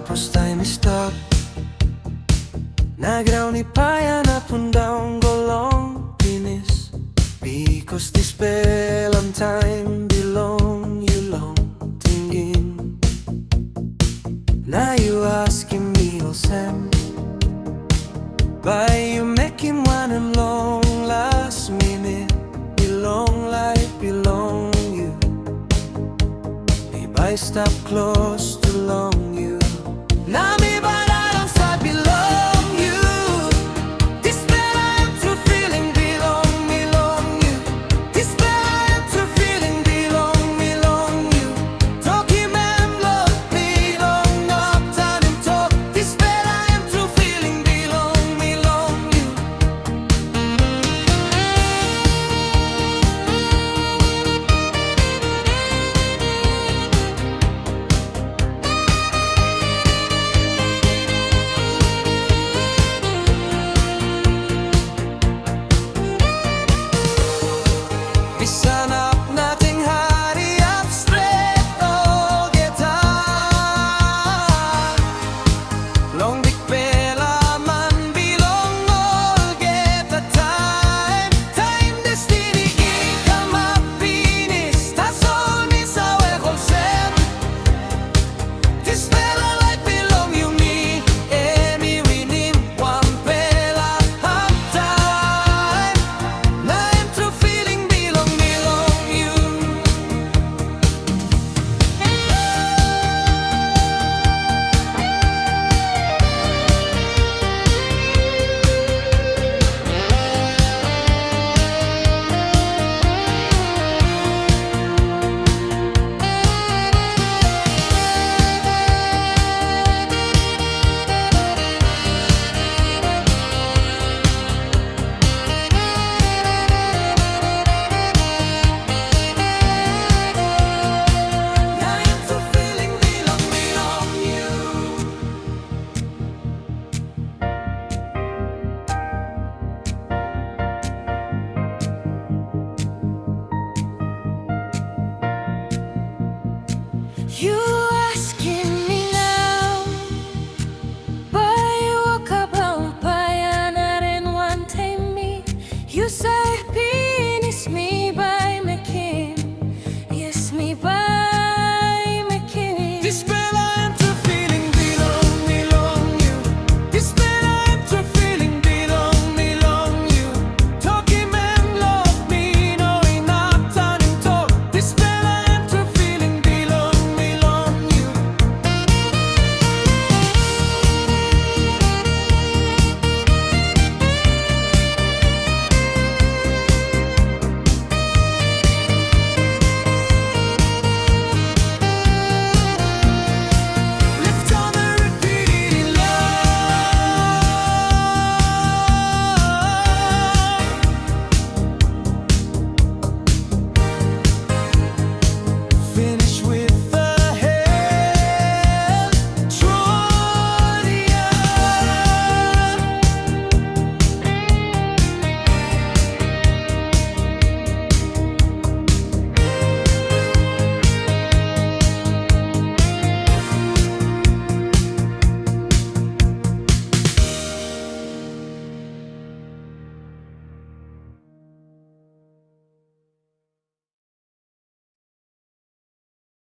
Tapos time is stuck. Nagraw ni paya na pundang golong pinis. Because dispela em time belong you long tingin. Now you asking me all Sam, why you making one and long last minute? Belong like belong you. Maybe I stop close too long.